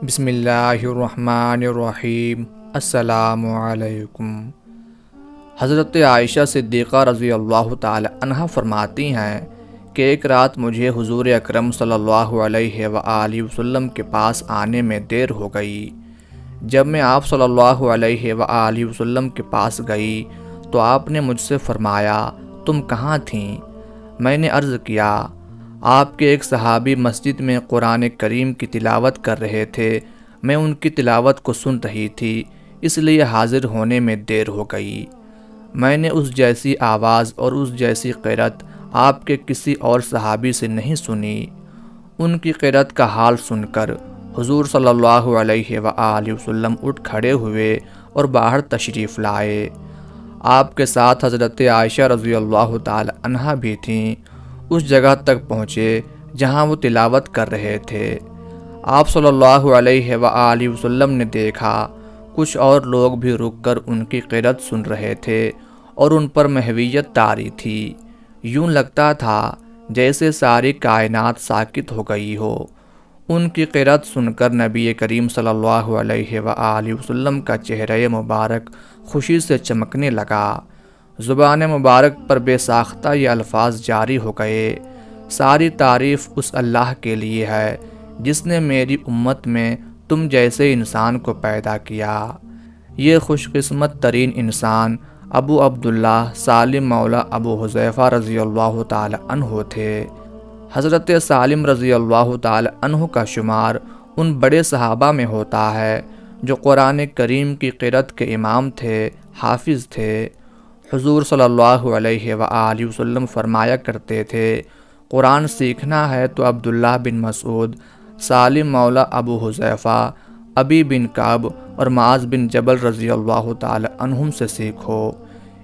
بسم اللہ الرحمن الرحیم۔ السلام علیکم۔ حضرت عائشہ صدیقہ رضی اللہ تعالی عنہا فرماتی ہیں کہ ایک رات مجھے حضور اکرم صلی اللہ علیہ وآلہ وسلم کے پاس آنے میں دیر ہو گئی۔ جب میں آپ صلی اللہ علیہ وآلہ وسلم کے پاس گئی تو آپ نے مجھ سے فرمایا، تم کہاں تھیں؟ میں نے عرض کیا، آپ کے ایک صحابی مسجد میں قرآن کریم کی تلاوت کر رہے تھے، میں ان کی تلاوت کو سن رہی تھی، اس لیے حاضر ہونے میں دیر ہو گئی۔ میں نے اس جیسی آواز اور اس جیسی قرأت آپ کے کسی اور صحابی سے نہیں سنی۔ ان کی قرأت کا حال سن کر حضور صلی اللہ علیہ وآلہ وسلم اٹھ کھڑے ہوئے اور باہر تشریف لائے۔ آپ کے ساتھ حضرت عائشہ رضی اللہ تعالی عنہا بھی تھیں۔ اس جگہ تک پہنچے جہاں وہ تلاوت کر رہے تھے۔ آپ صلی اللہ علیہ وآلہ وسلم نے دیکھا کچھ اور لوگ بھی رک کر ان کی قرأت سن رہے تھے اور ان پر محویت طاری تھی۔ یوں لگتا تھا جیسے ساری کائنات ساکت ہو گئی ہو۔ ان کی قرأت سن کر نبی کریم صلی اللہ علیہ وآلہ وسلم کا چہرہ مبارک خوشی سے چمکنے لگا۔ زبان مبارک پر بے ساختہ یہ الفاظ جاری ہو گئے، ساری تعریف اس اللہ کے لیے ہے جس نے میری امت میں تم جیسے انسان کو پیدا کیا۔ یہ خوش قسمت ترین انسان ابو عبداللہ سالم مولا ابو حذیفہ رضی اللہ تعالی عنہ تھے۔ حضرت سالم رضی اللہ تعالی عنہ کا شمار ان بڑے صحابہ میں ہوتا ہے جو قرآن کریم کی قرأت کے امام تھے، حافظ تھے۔ حضور صلی اللہ علیہ وآلہ وسلم فرمایا کرتے تھے، قرآن سیکھنا ہے تو عبداللہ بن مسعود، سالم مولا ابو حذیفہ، ابی بن کعب اور معاذ بن جبل رضی اللہ تعالی عنہم سے سیکھو۔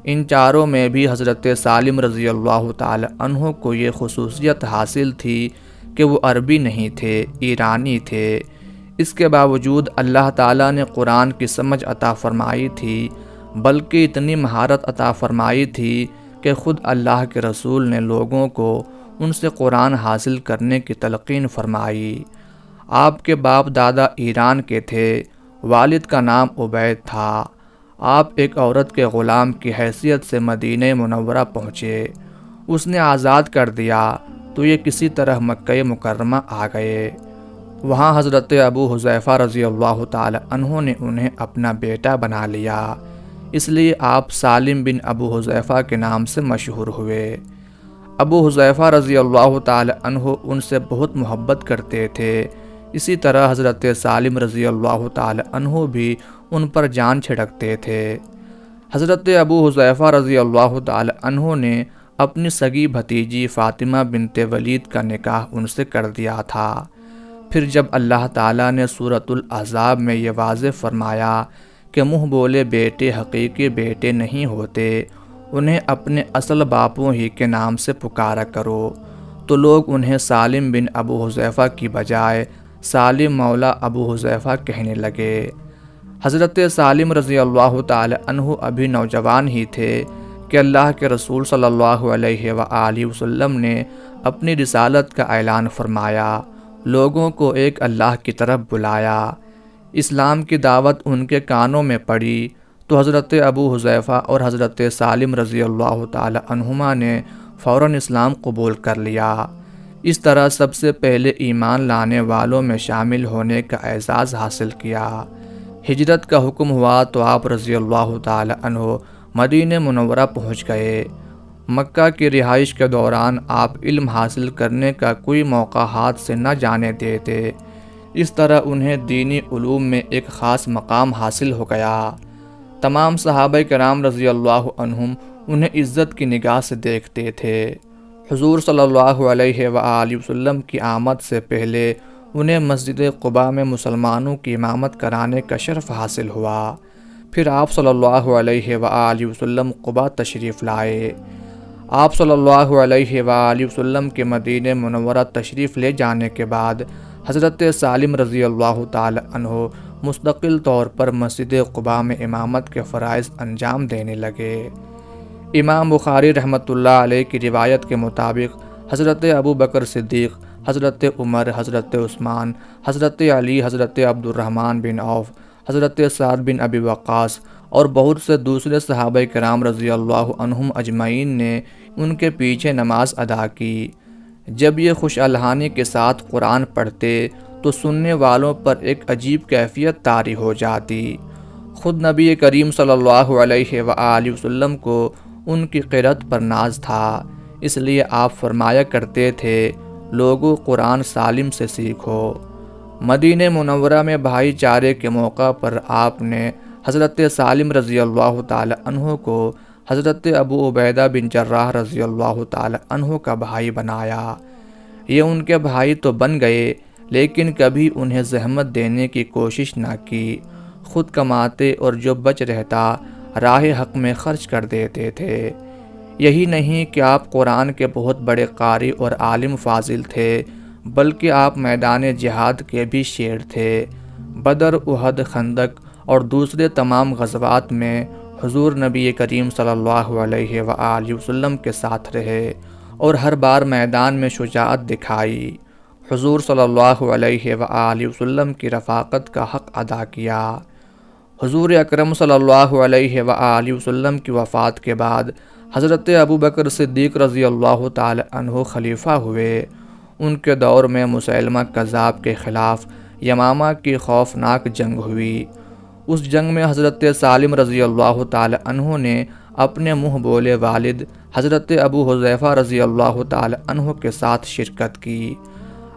ان چاروں میں بھی حضرت سالم رضی اللہ تعالی عنہ کو یہ خصوصیت حاصل تھی کہ وہ عربی نہیں تھے، ایرانی تھے۔ اس کے باوجود اللہ تعالیٰ نے قرآن کی سمجھ عطا فرمائی تھی، بلکہ اتنی مہارت عطا فرمائی تھی کہ خود اللہ کے رسول نے لوگوں کو ان سے قرآن حاصل کرنے کی تلقین فرمائی۔ آپ کے باپ دادا ایران کے تھے، والد کا نام عبید تھا۔ آپ ایک عورت کے غلام کی حیثیت سے مدینہ منورہ پہنچے۔ اس نے آزاد کر دیا تو یہ کسی طرح مکہ مکرمہ آ گئے۔ وہاں حضرت ابو حذیفہ رضی اللہ تعالی عنہ نے انہیں اپنا بیٹا بنا لیا، اس لیے آپ سالم بن ابو حذیفہ کے نام سے مشہور ہوئے۔ ابو حذیفہ رضی اللہ تعالی عنہ ان سے بہت محبت کرتے تھے، اسی طرح حضرت سالم رضی اللہ تعالی عنہ بھی ان پر جان چھڑکتے تھے۔ حضرت ابو حذیفہ رضی اللہ تعالی عنہ نے اپنی سگی بھتیجی فاطمہ بنت ولید کا نکاح ان سے کر دیا تھا۔ پھر جب اللہ تعالیٰ نے سورۃ الاحزاب میں یہ واضح فرمایا کہ منہ بولے بیٹے حقیقی بیٹے نہیں ہوتے، انہیں اپنے اصل باپوں ہی کے نام سے پکارا کرو، تو لوگ انہیں سالم بن ابو حذیفہ کی بجائے سالم مولا ابو حذیفہ کہنے لگے۔ حضرت سالم رضی اللہ تعالی عنہ ابھی نوجوان ہی تھے کہ اللہ کے رسول صلی اللہ علیہ وآلہ وسلم نے اپنی رسالت کا اعلان فرمایا، لوگوں کو ایک اللہ کی طرف بلایا۔ اسلام کی دعوت ان کے کانوں میں پڑی تو حضرت ابو حذیفہ اور حضرت سالم رضی اللہ تعالی عنہما نے فوراً اسلام قبول کر لیا۔ اس طرح سب سے پہلے ایمان لانے والوں میں شامل ہونے کا اعزاز حاصل کیا۔ ہجرت کا حکم ہوا تو آپ رضی اللہ تعالی عنہ مدینہ منورہ پہنچ گئے۔ مکہ کی رہائش کے دوران آپ علم حاصل کرنے کا کوئی موقع ہاتھ سے نہ جانے دیتے، اس طرح انہیں دینی علوم میں ایک خاص مقام حاصل ہو گیا۔ تمام صحابہ کرام رضی اللہ عنہم انہیں عزت کی نگاہ سے دیکھتے تھے۔ حضور صلی اللہ علیہ وآلہ وسلم کی آمد سے پہلے انہیں مسجد قباء میں مسلمانوں کی امامت کرانے کا شرف حاصل ہوا۔ پھر آپ صلی اللہ علیہ وآلہ وسلم قباء تشریف لائے۔ آپ صلی اللہ علیہ وآلہ وسلم کے مدینہ منورہ تشریف لے جانے کے بعد حضرت سالم رضی اللہ تعالی عنہ مستقل طور پر مسجد قباء میں امامت کے فرائض انجام دینے لگے۔ امام بخاری رحمۃ اللہ علیہ کی روایت کے مطابق حضرت ابو بکر صدیق حضرت عمر، حضرت عثمان، حضرت علی، حضرت عبد الرحمن بن عوف، حضرت سعد بن ابی وقاص اور بہت سے دوسرے صحابہ کرام رضی اللہ عنہم اجمعین نے ان کے پیچھے نماز ادا کی۔ جب یہ خوش الحانی کے ساتھ قرآن پڑھتے تو سننے والوں پر ایک عجیب کیفیت طاری ہو جاتی۔ خود نبی کریم صلی اللہ علیہ وآلہ وسلم کو ان کی قرأت پر ناز تھا، اس لیے آپ فرمایا کرتے تھے، لوگوں قرآن سالم سے سیکھو۔ مدینہ منورہ میں بھائی چارے کے موقع پر آپ نے حضرت سالم رضی اللہ تعالی عنہ کو حضرت ابو عبیدہ بن جراح رضی اللہ تعالی عنہ کا بھائی بنایا۔ یہ ان کے بھائی تو بن گئے لیکن کبھی انہیں زحمت دینے کی کوشش نہ کی، خود کماتے اور جو بچ رہتا راہ حق میں خرچ کر دیتے تھے۔ یہی نہیں کہ آپ قرآن کے بہت بڑے قاری اور عالم فاضل تھے، بلکہ آپ میدان جہاد کے بھی شیر تھے۔ بدر، احد، خندق اور دوسرے تمام غزوات میں حضور نبی کریم صلی اللہ علیہ وآلہ وسلم کے ساتھ رہے اور ہر بار میدان میں شجاعت دکھائی۔ حضور صلی اللہ علیہ وآلہ وسلم کی رفاقت کا حق ادا کیا۔ حضور اکرم صلی اللہ علیہ وآلہ وسلم کی وفات کے بعد حضرت ابو بکر صدیق رضی اللہ تعالی عنہ خلیفہ ہوئے۔ ان کے دور میں مسیلمہ کذاب کے خلاف یمامہ کی خوفناک جنگ ہوئی۔ اس جنگ میں حضرت سالم رضی اللہ تعالی عنہ نے اپنے منہ بولے والد حضرت ابو حذیفہ رضی اللہ تعالی عنہ کے ساتھ شرکت کی۔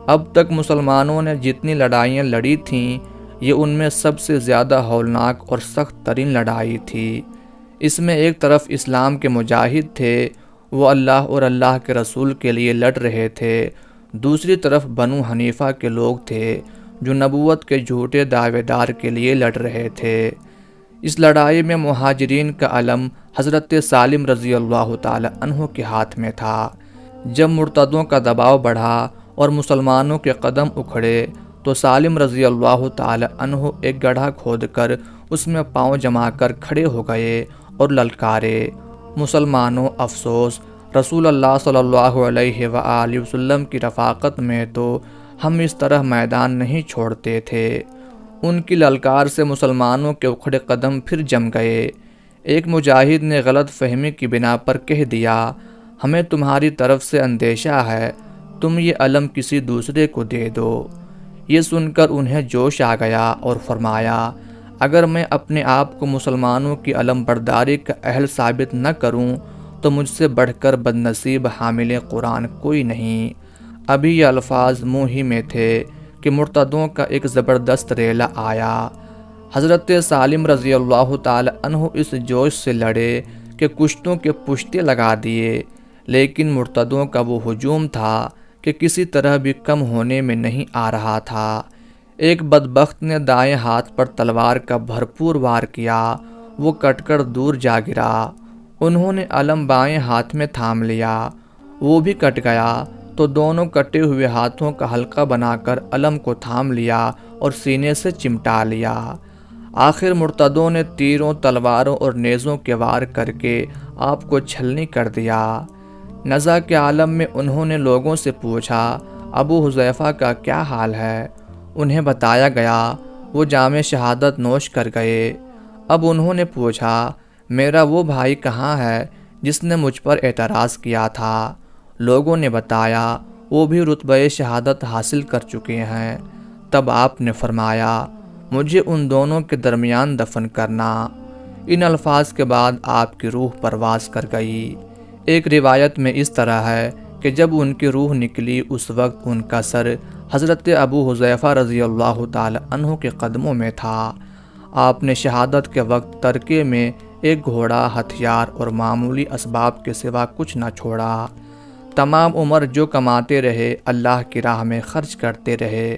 اب تک مسلمانوں نے جتنی لڑائیاں لڑی تھیں، یہ ان میں سب سے زیادہ ہولناک اور سخت ترین لڑائی تھی۔ اس میں ایک طرف اسلام کے مجاہد تھے، وہ اللہ اور اللہ کے رسول کے لیے لڑ رہے تھے، دوسری طرف بنو حنیفہ کے لوگ تھے جو نبوت کے جھوٹے دعوے دار کے لیے لڑ رہے تھے۔ اس لڑائی میں مہاجرین کا علم حضرت سالم رضی اللہ تعالی عنہ کے ہاتھ میں تھا۔ جب مرتدوں کا دباؤ بڑھا اور مسلمانوں کے قدم اکھڑے تو سالم رضی اللہ تعالی عنہ ایک گڑھا کھود کر اس میں پاؤں جما کر کھڑے ہو گئے اور للکارے، مسلمانوں افسوس، رسول اللہ صلی اللہ علیہ وآلہ وسلم کی رفاقت میں تو ہم اس طرح میدان نہیں چھوڑتے تھے۔ ان کی للکار سے مسلمانوں کے اکھڑے قدم پھر جم گئے۔ ایک مجاہد نے غلط فہمی کی بنا پر کہہ دیا، ہمیں تمہاری طرف سے اندیشہ ہے، تم یہ علم کسی دوسرے کو دے دو۔ یہ سن کر انہیں جوش آ گیا اور فرمایا، اگر میں اپنے آپ کو مسلمانوں کی علم برداری کا اہل ثابت نہ کروں تو مجھ سے بڑھ کر بدنصیب حامل قرآن کوئی نہیں۔ ابھی یہ الفاظ منہ ہی میں تھے کہ مرتدوں کا ایک زبردست ریلا آیا۔ حضرت سالم رضی اللہ تعالی عنہ اس جوش سے لڑے کہ کشتوں کے پشتے لگا دیے، لیکن مرتدوں کا وہ ہجوم تھا کہ کسی طرح بھی کم ہونے میں نہیں آ رہا تھا۔ ایک بدبخت نے دائیں ہاتھ پر تلوار کا بھرپور وار کیا، وہ کٹ کر دور جا گرا۔ انہوں نے علم بائیں ہاتھ میں تھام لیا، وہ بھی کٹ گیا تو دونوں کٹے ہوئے ہاتھوں کا حلقہ بنا کر علم کو تھام لیا اور سینے سے چمٹا لیا۔ آخر مرتدوں نے تیروں، تلواروں اور نیزوں کے وار کر کے آپ کو چھلنی کر دیا۔ نزا کے عالم میں انہوں نے لوگوں سے پوچھا، ابو حذیفہ کا کیا حال ہے؟ انہیں بتایا گیا، وہ جام شہادت نوش کر گئے۔ اب انہوں نے پوچھا، میرا وہ بھائی کہاں ہے جس نے مجھ پر اعتراض کیا تھا؟ لوگوں نے بتایا، وہ بھی رتبہ شہادت حاصل کر چکے ہیں۔ تب آپ نے فرمایا، مجھے ان دونوں کے درمیان دفن کرنا۔ ان الفاظ کے بعد آپ کی روح پرواز کر گئی۔ ایک روایت میں اس طرح ہے کہ جب ان کی روح نکلی اس وقت ان کا سر حضرت ابو حذیفہ رضی اللہ تعالی عنہ کے قدموں میں تھا۔ آپ نے شہادت کے وقت ترکے میں ایک گھوڑا، ہتھیار اور معمولی اسباب کے سوا کچھ نہ چھوڑا۔ تمام عمر جو کماتے رہے اللہ کی راہ میں خرچ کرتے رہے۔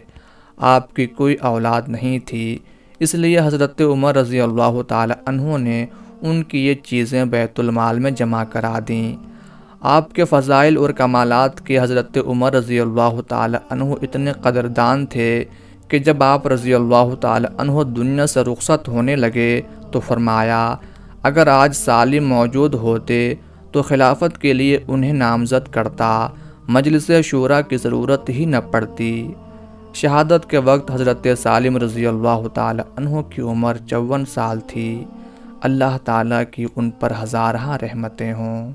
آپ کی کوئی اولاد نہیں تھی، اس لیے حضرت عمر رضی اللہ تعالی عنہ نے ان کی یہ چیزیں بیت المال میں جمع کرا دیں۔ آپ کے فضائل اور کمالات کے حضرت عمر رضی اللہ تعالی عنہ اتنے قدردان تھے کہ جب آپ رضی اللہ تعالی عنہ دنیا سے رخصت ہونے لگے تو فرمایا، اگر آج سالم موجود ہوتے تو خلافت کے لیے انہیں نامزد کرتا، مجلس شورا کی ضرورت ہی نہ پڑتی۔ شہادت کے وقت حضرت سالم رضی اللہ تعالی عنہ کی عمر 54 سال تھی۔ اللہ تعالیٰ کی ان پر ہزارہ رحمتیں ہوں۔